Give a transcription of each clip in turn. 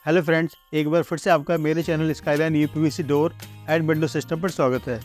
Hello friends, एक बार फिर से आपका मेरे channel skyline UPVC door and window system पर स्वागत है।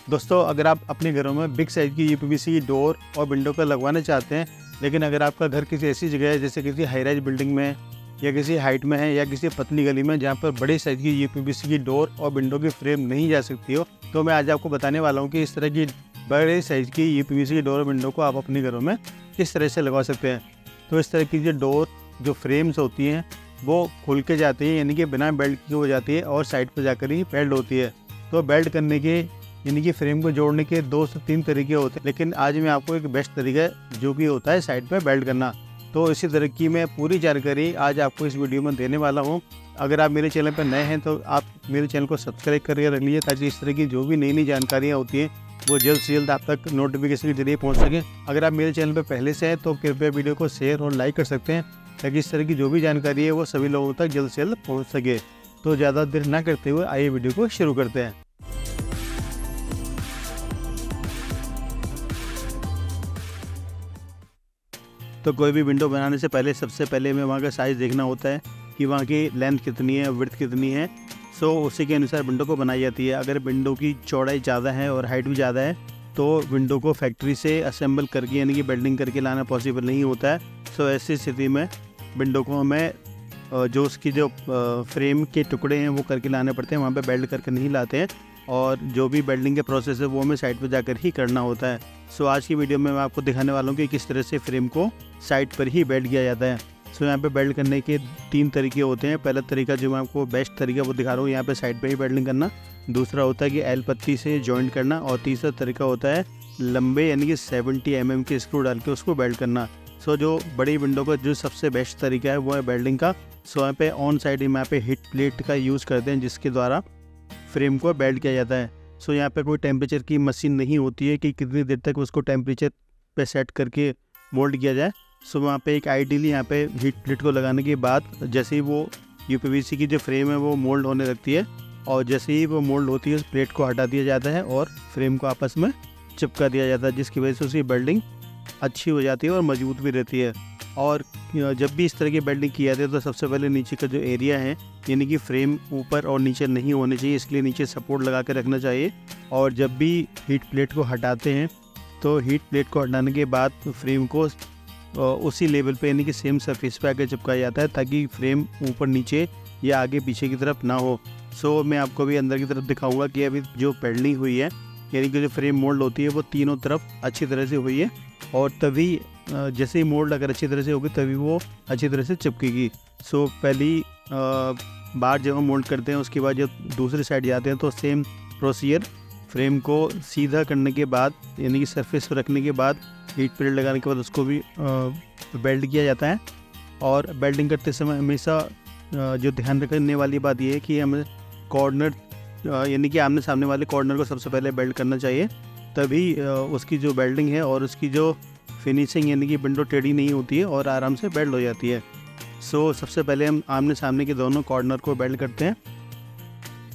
दोस्तों, अगर आप अपने घरों में बिग साइज की यूपीवीसी डोर और विंडो को लगवाना चाहते हैं, लेकिन अगर आपका घर किसी ऐसी जगह है जैसे किसी हाई राइज बिल्डिंग में या किसी हाइट में है या किसी पतली गली में जहाँ पर बड़े साइज की यूपीवीसी की डोर और विंडो की फ्रेम नहीं जा सकती हो, तो मैं आज आपको बताने वाला हूँ कि इस तरह की बड़े साइज की यूपीवीसी की डोर और विंडो को आप अपने घरों में किस तरह से लगवा सकते हैं। तो इस तरह की जो डोर जो फ्रेम्स होती हैं वो खुल के जाती है, यानी कि बिना बेल्ट की हो जाती है और साइड पर जाकर ही बेल्ट होती है। तो बेल्ट करने के यानी कि फ्रेम को जोड़ने के 2 से 3 तरीके होते हैं, लेकिन आज मैं आपको एक बेस्ट तरीका जो कि होता है साइड पे बेल्ट करना। तो इसी तरह की मैं पूरी जानकारी आज आपको इस वीडियो में देने वाला हूँ। अगर आप मेरे चैनल पर नए हैं तो आप मेरे चैनल को सब्सक्राइब करके रख लीजिए, ताकि इस तरह की जो भी नई नई जानकारियाँ होती हैं वो जल्द से जल्द आप तक नोटिफिकेशन के जरिए पहुँच सकें। अगर आप मेरे चैनल पर पहले से हैं तो कृपया वीडियो को शेयर और लाइक कर सकते हैं, ताकि इस तरह की जो भी जानकारी है वो सभी लोगों तक जल्द से जल्द पहुंच सके। तो ज़्यादा देर ना करते हुए आइए वीडियो को शुरू करते हैं। तो कोई भी विंडो बनाने से पहले सबसे पहले हमें वहाँ का साइज़ देखना होता है कि वहाँ की लेंथ कितनी है, विड्थ कितनी है। सो उसी के अनुसार विंडो को बनाई जाती है। अगर विंडो की चौड़ाई ज़्यादा है और हाइट भी ज़्यादा है तो विंडो को फैक्ट्री से असेंबल करके यानी कि वेल्डिंग करके लाना पॉसिबल नहीं होता है। सो ऐसी स्थिति में विंडो को हमें जो उसकी जो फ्रेम के टुकड़े हैं वो करके लाने पड़ते हैं, वहाँ पे वेल्ड करके नहीं लाते हैं। और जो भी वेल्डिंग के प्रोसेस है वो हमें साइड पे जाकर ही करना होता है। सो आज की वीडियो में मैं आपको दिखाने वाला हूँ कि किस तरह से फ्रेम को साइड पर ही वेल्ड किया जाता है। सो यहाँ पे वेल्ड करने के 3 तरीके होते हैं। पहला तरीका जो मैं आपको बेस्ट तरीका वो दिखा रहा हूँ, यहाँ पे साइड पर ही वेल्डिंग करना। दूसरा होता है कि एल पत्ती से जॉइंट करना। और तीसरा तरीका होता है लंबे यानी कि 70 mm के स्क्रू डाल के उसको वेल्ड करना। सो जो बड़ी विंडो का जो सबसे बेस्ट तरीका है वो है वेल्डिंग का। सो यहाँ पे ऑन साइड में यहाँ पे हीट प्लेट का यूज़ करते हैं, जिसके द्वारा फ्रेम को वेल्ड किया जाता है। सो यहाँ पे कोई टेम्परेचर की मशीन नहीं होती है कि कितनी देर तक उसको टेम्परेचर पे सेट करके मोल्ड किया जाए। सो वहाँ पे एक आइडियली यहाँ पे हीट प्लेट को लगाने के बाद जैसे ही वो यूपीवीसी की जो फ्रेम है वो मोल्ड होने लगती है, और जैसे ही वो मोल्ड होती है उस प्लेट को हटा दिया जाता है और फ्रेम को आपस में चिपका दिया जाता है, जिसकी वजह से उसकी वेल्डिंग अच्छी हो जाती है और मजबूत भी रहती है। और जब भी इस तरह की वेल्डिंग की जाती है तो सबसे पहले नीचे का जो एरिया है यानी कि फ्रेम ऊपर और नीचे नहीं होने चाहिए, इसलिए नीचे सपोर्ट लगा के रखना चाहिए। और जब भी हीट प्लेट को हटाते हैं तो हीट प्लेट को हटाने के बाद फ्रेम को उसी लेवल पे यानी कि सेम सरफेस पे आके चिपकाया जाता है, ताकि फ्रेम ऊपर नीचे या आगे पीछे की तरफ ना हो। सो मैं आपको अभी अंदर की तरफ दिखाऊंगा कि अभी जो वेल्डिंग हुई है यानी कि जो फ्रेम मोल्ड होती है वो तीनों तरफ अच्छी तरह से हुई है, और तभी जैसे ही मोल्ड अगर अच्छी तरह से होगी तभी वो अच्छी तरह से चिपकेगी। सो पहली बार जब हम मोल्ड करते हैं उसके बाद जब दूसरी साइड जाते हैं तो सेम प्रोसीजर, फ्रेम को सीधा करने के बाद यानी कि सरफेस पर रखने के बाद हीट प्लेट लगाने के बाद उसको भी वेल्ड किया जाता है। और वेल्डिंग करते समय हमेशा जो ध्यान रखने वाली बात ये है कि हमें कॉर्नर यानी कि आमने सामने वाले कॉर्नर को सबसे पहले वेल्ड करना चाहिए, तभी उसकी जो वेल्डिंग है और उसकी जो फिनिशिंग यानी कि विंडो टेढ़ी नहीं होती है और आराम से वेल्ड हो जाती है। सो सबसे पहले हम आमने सामने के दोनों कॉर्नर को वेल्ड करते हैं।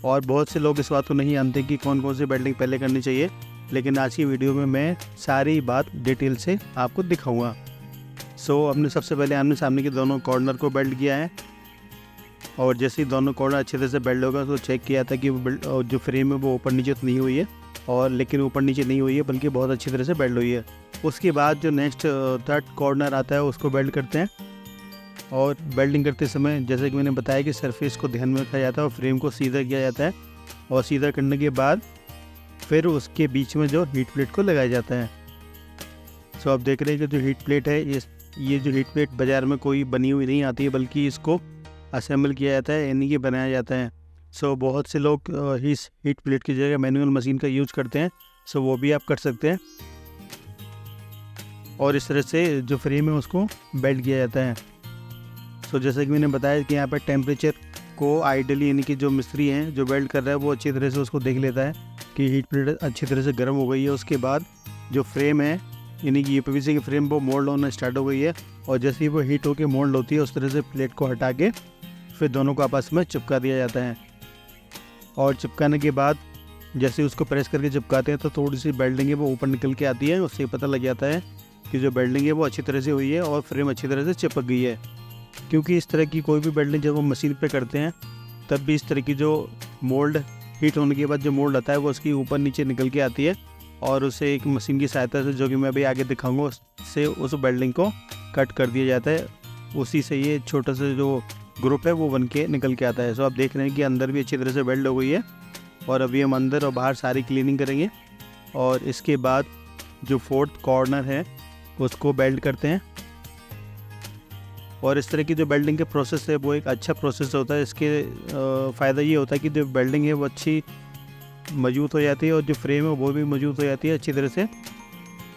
और बहुत से लोग इस बात को नहीं जानते कि कौन कौन सी वेल्डिंग पहले करनी चाहिए, लेकिन आज की वीडियो में मैं सारी बात डिटेल से आपको दिखाऊँगा। सो हमने सबसे पहले आमने सामने के दोनों कॉर्नर को वेल्ड किया है, और जैसे ही दोनों कॉर्नर अच्छे तरह से वेल्ड होगा तो चेक किया था कि वो जो फ्रेम है वो ऊपर नीचे तो नहीं हुई है, और लेकिन ऊपर नीचे नहीं हुई है बल्कि बहुत अच्छी तरह से वेल्ड हुई है। उसके बाद जो नेक्स्ट थर्ड कॉर्नर आता है उसको वेल्ड करते हैं। और वेल्डिंग करते समय जैसे कि मैंने बताया कि सरफेस को ध्यान में रखा जाता है और फ्रेम को सीधा किया जाता है, और सीधा करने के बाद फिर उसके बीच में जो हीट प्लेट को लगाया जाता है। सो आप देख रहे हैं कि जो हीट प्लेट है ये जो हीट प्लेट बाज़ार में कोई बनी हुई नहीं आती है, बल्कि इसको असेंबल किया जाता है यानी कि बनाया जाता है। सो बहुत से लोग इस हीट प्लेट की जगह मैनुअल मशीन का यूज़ करते हैं। सो वो भी आप कर सकते हैं, और इस तरह से जो फ्रेम है उसको वेल्ड किया जाता है। सो जैसे कि मैंने बताया कि यहाँ पर टेम्परेचर को आइडियली यानी कि जो मिस्त्री हैं जो वेल्ड कर रहा है वो अच्छी तरह से उसको देख लेता है कि हीट प्लेट अच्छी तरह से गर्म हो गई है। उसके बाद जो फ्रेम है यानी कि यूपीवीसी की फ्रेम वो मोल्ड होना स्टार्ट हो गई है, और जैसे ही वो हीट होकर मोल्ड होती है उस तरह से प्लेट को हटा के फिर दोनों को आपस में चिपका दिया जाता है। और चिपकाने के बाद जैसे उसको प्रेस करके चिपकाते हैं तो थोड़ी सी वेल्डिंग है वो ऊपर निकल के आती है। उससे पता लग जाता है कि जो वेल्डिंग है वो अच्छी तरह से हुई है और फ्रेम अच्छी तरह से चिपक गई है। क्योंकि इस तरह की कोई भी वेल्डिंग जब हम मशीन पे करते हैं तब भी इस तरह की जो मोल्ड हीट होने के बाद जो मोल्ड आता है वो उसकी ऊपर नीचे निकल के आती है और उसे एक मशीन की सहायता से, जो कि मैं अभी आगे दिखाऊंगा, उससे उस वेल्डिंग को कट कर दिया जाता है। उसी से ये छोटा सा जो ग्रुप है वो बन के निकल के आता है। सो आप देख रहे हैं कि अंदर भी अच्छी तरह से वेल्ड हो गई है और अभी हम अंदर और बाहर सारी क्लीनिंग करेंगे और इसके बाद जो फोर्थ कॉर्नर है उसको वेल्ड करते हैं। और इस तरह की जो वेल्डिंग के प्रोसेस है वो एक अच्छा प्रोसेस होता है। इसके फ़ायदा ये होता है कि जो वेल्डिंग है वो अच्छी मजबूत हो जाती है और जो फ्रेम है वो भी मजबूत हो जाती है, अच्छी तरह से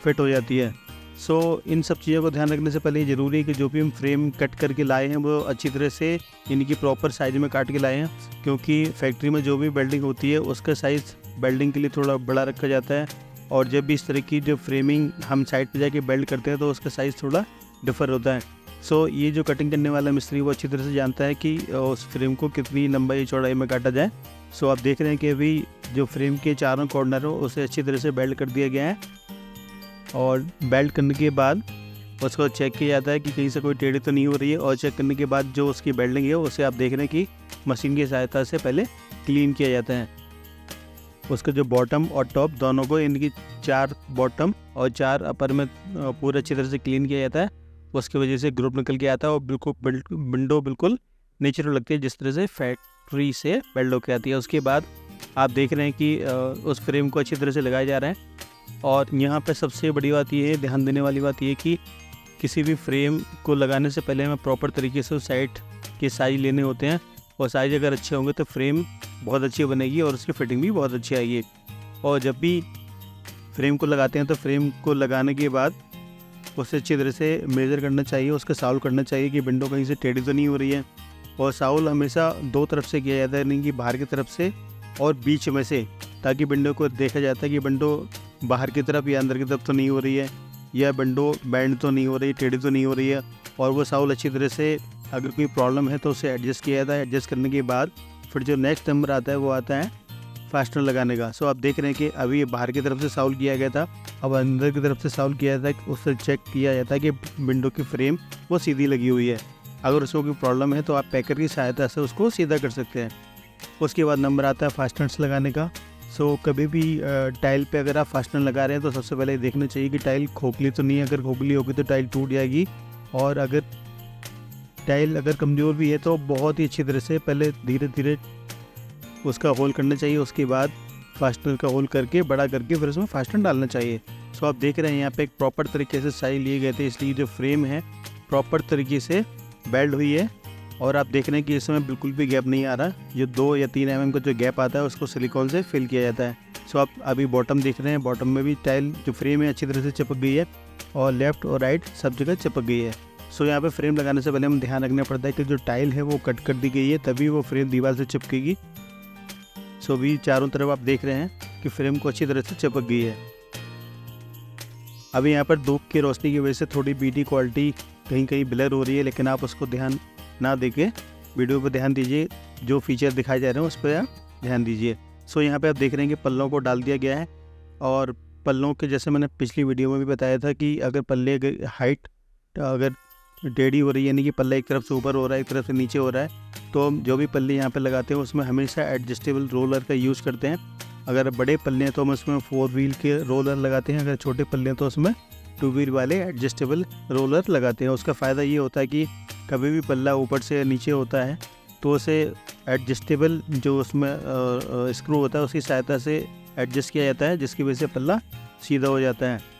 फिट हो जाती है। सो इन सब चीज़ों को ध्यान रखने से पहले ये ज़रूरी है कि जो भी हम फ्रेम कट करके लाए हैं वो अच्छी तरह से इनकी प्रॉपर साइज़ में काट के लाए हैं, क्योंकि फैक्ट्री में जो भी वेल्डिंग होती है उसका साइज़ वेल्डिंग के लिए थोड़ा बड़ा रखा जाता है और जब भी इस तरह की जो फ्रेमिंग हम साइड पे जाके वेल्ड करते हैं तो उसका साइज़ थोड़ा डिफर होता है। सो ये जो कटिंग करने वाला मिस्त्री वो अच्छी तरह से जानता है कि उस फ्रेम को कितनी लंबाई चौड़ाई में काटा जाए। सो आप देख रहे हैं कि अभी जो फ्रेम के चारों कॉर्नर हो उसे अच्छी तरह से वेल्ड कर दिया गया है और वेल्ड करने के बाद उसको चेक किया जाता है कि कहीं से कोई टेढ़ी तो नहीं हो रही है और चेक करने के बाद जो उसकी वेल्डिंग है उसे आप देख रहे हैं कि मशीन की सहायता से पहले क्लीन किया जाता है। उसका जो बॉटम और टॉप दोनों को, इनकी 4 बॉटम और 4 अपर में पूरा अच्छी तरह से क्लीन किया जाता है। उसकी वजह से ग्रुप निकल के आता है और बिल्कुल विंडो बिल्कुल नेचुरल लगती है जिस तरह से फैक्ट्री से वेल्ड होकर आती है। उसके बाद आप देख रहे हैं कि उस फ्रेम को अच्छी तरह से लगाया जा रहा है और यहाँ पे सबसे बड़ी बात ये है, ध्यान देने वाली बात ये कि किसी भी फ्रेम को लगाने से पहले हमें प्रॉपर तरीके से उस साइड के साइज लेने होते हैं और साइज अगर अच्छे होंगे तो फ्रेम बहुत अच्छी बनेगी और उसकी फिटिंग भी बहुत अच्छी आएगी। और जब भी फ्रेम को लगाते हैं तो फ्रेम को लगाने के बाद उसे अच्छी तरह से मेज़र करना चाहिए, उसका साउल करना चाहिए कि विंडो कहीं से टेढ़ी तो नहीं हो रही है। और साउल हमेशा 2 तरफ से किया जाता है, यानी कि बाहर की तरफ से और बीच में से, ताकि विंडो को देखा जाता है कि विंडो बाहर की तरफ या अंदर की तरफ तो नहीं हो रही है या विंडो बैंड तो नहीं हो रही, टेढ़ी तो नहीं हो रही है। और वो साउल अच्छी तरह से, अगर कोई प्रॉब्लम है तो उसे एडजस्ट किया जाता है। एडजस्ट करने के बाद फिर जो नेक्स्ट नंबर आता है वो आता है फास्टनर लगाने का। सो आप देख रहे हैं कि अभी ये बाहर की तरफ से साउल किया गया था, अब अंदर की तरफ से साउल किया जाता है। उससे चेक किया जाता है कि विंडो की फ्रेम वो सीधी लगी हुई है। अगर उसको कोई प्रॉब्लम है तो आप पैकर की सहायता से उसको सीधा कर सकते हैं। उसके बाद नंबर आता है फास्टनर्स लगाने का। सो कभी भी टाइल पे अगर आप फास्टनर लगा रहे हैं तो सबसे पहले देखना चाहिए कि टाइल खोखली तो नहीं है। अगर खोखली होगी तो टाइल टूट जाएगी और अगर टाइल कमज़ोर भी है तो बहुत ही अच्छी तरह से पहले धीरे धीरे उसका होल करना चाहिए। उसके बाद फास्टनर का होल करके बड़ा करके फिर उसमें फास्टनर डालना चाहिए। सो आप देख रहे हैं यहाँ पे एक प्रॉपर तरीके से साइज लिए गए थे, इसलिए जो फ्रेम है प्रॉपर तरीके से वेल्ड हुई है। और आप देख रहे हैं कि इसमें बिल्कुल भी गैप नहीं आ रहा। जो 2 या 3 mm का जो गैप आता है उसको सिलिकॉन से फिल किया जाता है। सो आप अभी बॉटम देख रहे हैं, बॉटम में भी टाइल जो फ्रेम है अच्छी तरह से चिपक गई है और लेफ़्ट और राइट सब जगह चिपक गई है। सो यहाँ पे फ्रेम लगाने से पहले हमें ध्यान रखना पड़ता है कि जो टाइल है वो कट कर दी गई है, तभी वो फ्रेम दीवार से चिपकेगी। सो भी चारों तरफ आप देख रहे हैं कि फ्रेम को अच्छी तरह से चिपक गई है। अभी यहाँ पर धूप की रोशनी की वजह से थोड़ी वीडियो क्वालिटी कहीं कहीं ब्लर हो रही है, लेकिन आप उसको ध्यान ना देके वीडियो पर ध्यान दीजिए। जो फीचर दिखाए जा रहे हैं उस पर आप ध्यान दीजिए। सो यहाँ पे आप देख रहे हैं कि पल्लों को डाल दिया गया है और पल्लों के, जैसे मैंने पिछली वीडियो में भी बताया था कि अगर पल्ले हाइट अगर टेढ़ी हो रही है, यानी कि पल्ला एक तरफ से ऊपर हो रहा है एक तरफ से नीचे हो रहा है, तो जो भी पल्ले यहाँ पे लगाते हैं उसमें हमेशा एडजस्टेबल रोलर का यूज़ करते हैं। अगर बड़े पल्ले हैं तो हम उसमें 4 व्हील के रोलर लगाते हैं, अगर छोटे पल्ले हैं तो उसमें 2 व्हील वाले एडजस्टेबल रोलर लगाते हैं। उसका फ़ायदा ये होता है कि कभी भी पल्ला ऊपर से नीचे होता है तो उसे एडजस्टेबल जो उसमें स्क्रू होता है उसकी सहायता से एडजस्ट किया जाता है, जिसकी वजह से पल्ला सीधा हो जाता है।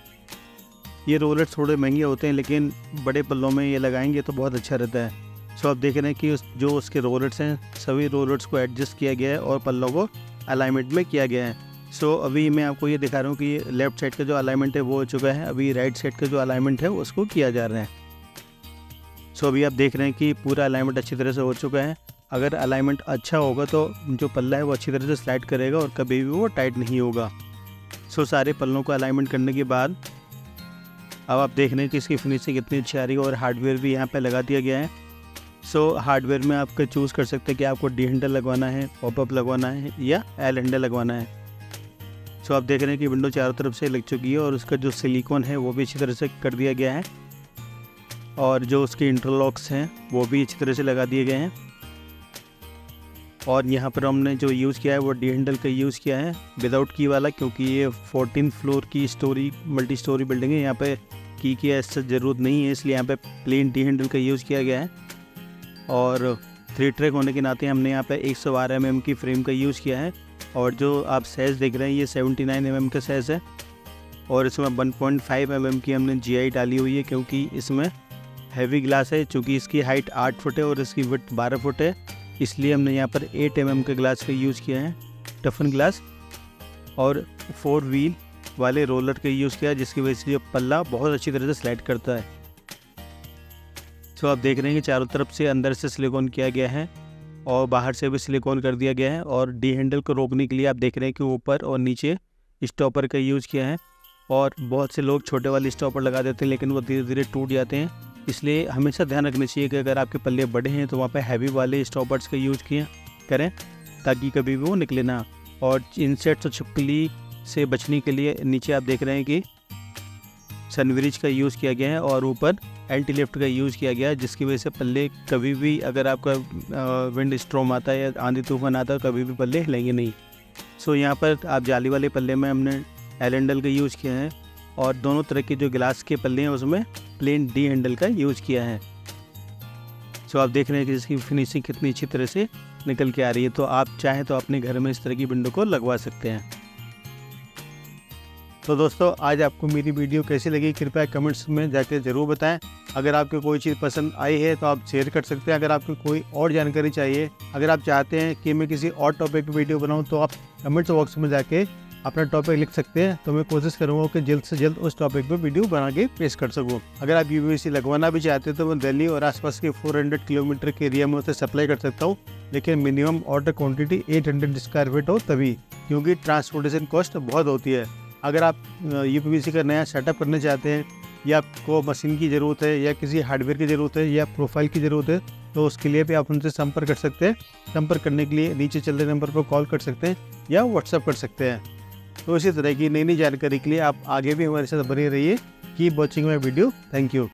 ये रोलर थोड़े महंगे होते हैं, लेकिन बड़े पल्लों में ये लगाएंगे तो बहुत अच्छा रहता है। सो आप देख रहे हैं कि जो उसके रोलर्स हैं सभी रोलर्स को एडजस्ट किया गया है और पल्लों को अलाइनमेंट में किया गया है। सो अभी मैं आपको ये दिखा रहा हूँ कि लेफ़्ट साइड का जो अलाइनमेंट है वो हो चुका है, अभी राइट साइड का जो अलाइनमेंट है उसको किया जा रहा है। सो अभी आप देख रहे हैं कि पूरा अलाइनमेंट अच्छी तरह से हो चुका है। अगर अलाइनमेंट अच्छा होगा तो जो पल्ला है वो अच्छी तरह से स्लाइड करेगा और कभी भी वो टाइट नहीं होगा। सो सारे पल्लों को अलाइनमेंट करने के बाद अब आप देख रहे हैं कि इसकी फिनिशिंग कितनी अच्छी आ रही है और हार्डवेयर भी यहाँ पे लगा दिया गया है। सो हार्डवेयर में आप चूज़ कर सकते हैं कि आपको डी हैंडल लगवाना है, पॉपअप लगवाना है या एल हैंडल लगवाना है। सो आप देख रहे हैं कि विंडो चारों तरफ से लग चुकी है और उसका जो सिलिकॉन है वो भी अच्छी तरह से कर दिया गया है। और जो उसके इंटरलॉक्स हैं वो भी अच्छी तरह से लगा दिए गए हैं। और यहाँ पर हमने जो यूज़ किया है वो डी हैंडल का यूज़ किया है विदाउट की वाला, क्योंकि ये 14 फ्लोर की मल्टी स्टोरी बिल्डिंग है। यहाँ पे की ऐसा ज़रूरत नहीं है, इसलिए यहाँ पे प्लेन डी हैंडल का यूज़ किया गया है। और 3 ट्रैक होने के नाते हमने यहाँ पे 112 mm की फ्रेम का यूज़ किया है। और जो आप साइज़ देख रहे हैं ये 79 mm का साइज़ है। और इसमें 1.5 mm की हमने GI डाली हुई है, क्योंकि इसमें हैवी ग्लास है। चूँकि इसकी हाइट 8 फुट है और इसकी विड्थ 12 फुट है, इसलिए हमने यहाँ पर 8 mm के ग्लास का यूज़ किया है, टफन ग्लास। और 4 व्हील वाले रोलर का यूज़ किया है, जिसकी वजह से ये पल्ला बहुत अच्छी तरह से स्लाइड करता है। तो आप देख रहे हैं कि चारों तरफ से अंदर से सिलिकॉन किया गया है और बाहर से भी सिलिकॉन कर दिया गया है। और डी हैंडल को रोकने के लिए आप देख रहे हैं कि ऊपर और नीचे स्टॉपर का यूज़ किया है। और बहुत से लोग छोटे वाले स्टॉपर लगा देते हैं, लेकिन वो धीरे धीरे टूट जाते हैं। इसलिए हमेशा ध्यान रखना चाहिए कि अगर आपके पल्ले बड़े हैं तो वहाँ पे हैवी वाले स्टॉपर्स का यूज़ करें, ताकि कभी भी वो निकले ना। और इंसेक्ट्स और छिपकली से बचने के लिए नीचे आप देख रहे हैं कि सनब्रिज का यूज़ किया गया है और ऊपर एंटी लिफ्ट का यूज़ किया गया है, जिसकी वजह से पल्ले कभी भी, अगर आपका विंड स्ट्रॉम आता है या आंधी तूफान आता है, कभी भी पल्ले हिलेंगे नहीं। सो यहाँ पर आप जाली वाले पल्ले में हमने एल हैंडल का यूज़ किया है और दोनों तरह के जो गिलास के पल्ले हैं उसमें प्लेन डी हैंडल का यूज़ किया है। सो आप देख रहे हैं कि इसकी फिनिशिंग कितनी अच्छी तरह से निकल के आ रही है। तो आप चाहें तो अपने घर में इस तरह की विंडो को लगवा सकते हैं। तो दोस्तों, आज आपको मेरी वीडियो कैसी लगी कृपया कमेंट्स में जाकर ज़रूर बताएं। अगर आपको कोई चीज़ पसंद आई है तो आप शेयर कर सकते हैं। अगर आपको कोई और जानकारी चाहिए, अगर आप चाहते हैं कि मैं किसी और टॉपिक पर वीडियो बनाऊं, तो आप कमेंट्स बॉक्स में जाके अपना टॉपिक लिख सकते हैं। तो मैं कोशिश करूँगा कि जल्द से जल्द उस टॉपिक पर वीडियो बना के पेश कर सकूँ। अगर आप UPVC लगवाना भी चाहते हैं तो मैं दिल्ली और आसपास के 400 किलोमीटर के एरिया में उसे सप्लाई कर सकता हूँ, लेकिन minimum order quantity 800 square feet हो तभी, क्योंकि ट्रांसपोर्टेशन कॉस्ट बहुत होती है। अगर आप UPVC का नया सेटअप करना चाहते हैं, या आपको मशीन की ज़रूरत है, या किसी हार्डवेयर की ज़रूरत है, या प्रोफाइल की ज़रूरत है, तो उसके लिए भी आप उनसे संपर्क कर सकते हैं। संपर्क करने के लिए नीचे चल रहे नंबर पर कॉल कर सकते हैं या व्हाट्सअप कर सकते हैं। तो इसी तरह की नई जानकारी के लिए आप आगे भी हमारे साथ बने रहिए। Keep watching my video. Thank you.